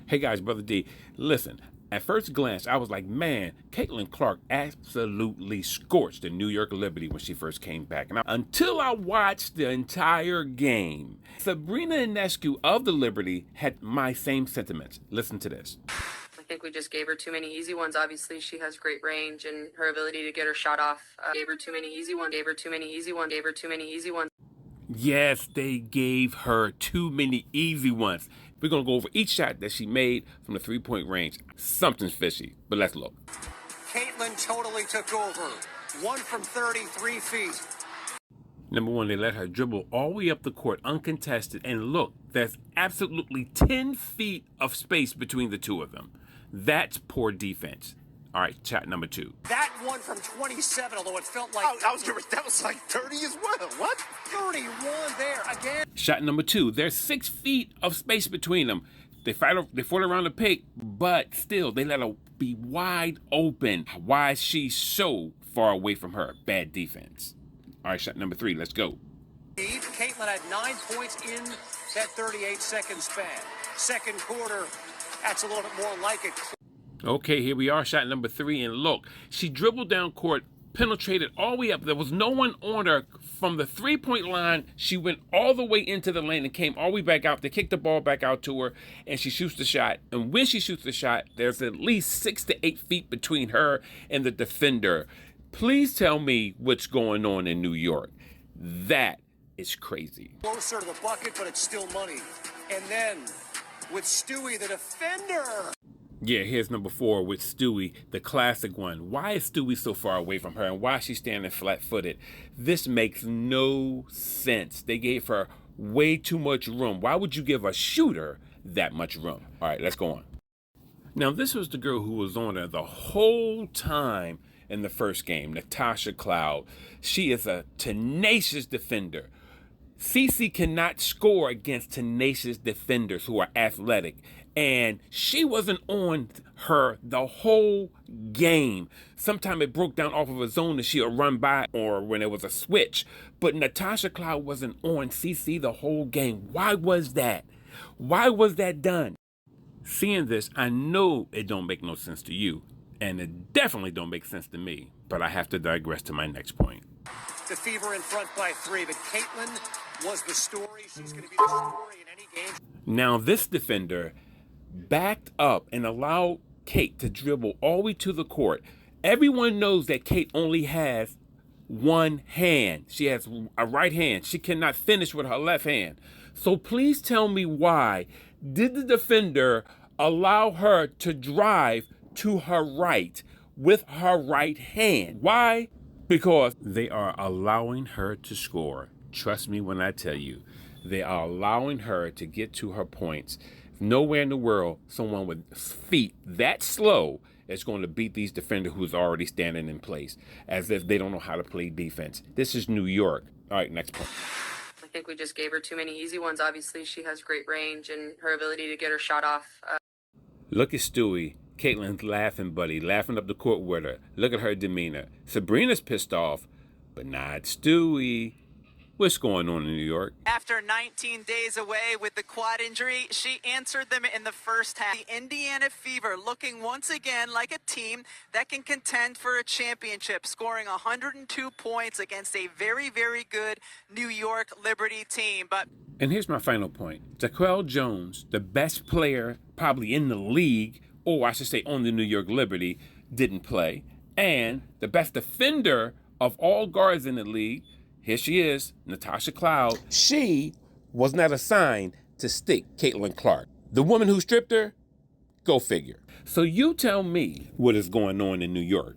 Hey guys, Brother D, listen, at first glance, I was like, man, Caitlin Clark absolutely scorched the New York Liberty when she first came back. And until I watched the entire game, Sabrina Ionescu of the Liberty had my same sentiments. Listen to this. I think we just gave her too many easy ones. Obviously, she has great range and her ability to get her shot off. Gave her too many easy ones. Gave her too many easy ones. Gave her too many easy ones. Yes, they gave her too many easy ones. We're going to go over each shot that she made from the three-point range. Something's fishy, but let's look. Caitlin totally took over. 1 from 33 feet. Number one, they let her dribble all the way up the court uncontested. And look, there's absolutely 10 feet of space between the two of them. That's poor defense. All right, shot number two. That one from 27, although it felt like... that was like 30 as well. What? 31 there again. Shot number two. There's 6 feet of space between them. They fought around the pick, but still, they let her be wide open. Why is she so far away from her? Bad defense. All right, shot number three. Let's go. Caitlin had 9 points in that 38-second span. Second quarter, that's a little bit more like it. Okay, here we are, shot number three, and look, she dribbled down court, penetrated all the way up. There was no one on her from the three-point line. She went all the way into the lane and came all the way back out. They kicked the ball back out to her, and she shoots the shot. And when she shoots the shot, there's at least 6 to 8 feet between her and the defender. Please tell me what's going on in New York. That is crazy. Closer to the bucket, but it's still money. And then, with Stewie, the defender... Yeah, here's number 4 with Stewie, the classic one. Why is Stewie so far away from her, and why is she standing flat-footed? This makes no sense. They gave her way too much room. Why would you give a shooter that much room? All right, let's go on. Now, this was the girl who was on her the whole time in the first game, Natasha Cloud. She is a tenacious defender. Cece cannot score against tenacious defenders who are athletic. And she wasn't on her the whole game. Sometimes it broke down off of a zone that she would run by or when it was a switch. But Natasha Cloud wasn't on CC the whole game. Why was that? Why was that done? Seeing this, I know it don't make no sense to you. And it definitely don't make sense to me. But I have to digress to my next point. The Fever in front by 3, but Caitlin was the story. She's going to be the story in any game. Now this defender backed up and allowed Kate to dribble all the way to the court. Everyone knows that Kate only has one hand. She has a right hand. She cannot finish with her left hand. So please tell me, why did the defender allow her to drive to her right with her right hand? Why? Because they are allowing her to score. Trust me when I tell you, they are allowing her to get to her points. Nowhere in the world someone with feet that slow is going to beat these defenders who's already standing in place, as if they don't know how to play defense. This is New York. All right, next point. I think we just gave her too many easy ones. Obviously, she has great range and her ability to get her shot off. Look at Stewie. Caitlin's laughing, buddy, laughing up the court with her. Look at her demeanor. Sabrina's pissed off, but not Stewie. What's going on in New York? After 19 days away with the quad injury, she answered them in the first half. The Indiana Fever looking once again like a team that can contend for a championship, scoring 102 points against a very, very good New York Liberty team. And here's my final point. Jaquel Jones, the best player probably in the league, or I should say on the New York Liberty, didn't play. And the best defender of all guards in the league, here she is, Natasha Cloud. She was not assigned to stick Caitlin Clark. The woman who stripped her, go figure. So you tell me what is going on in New York.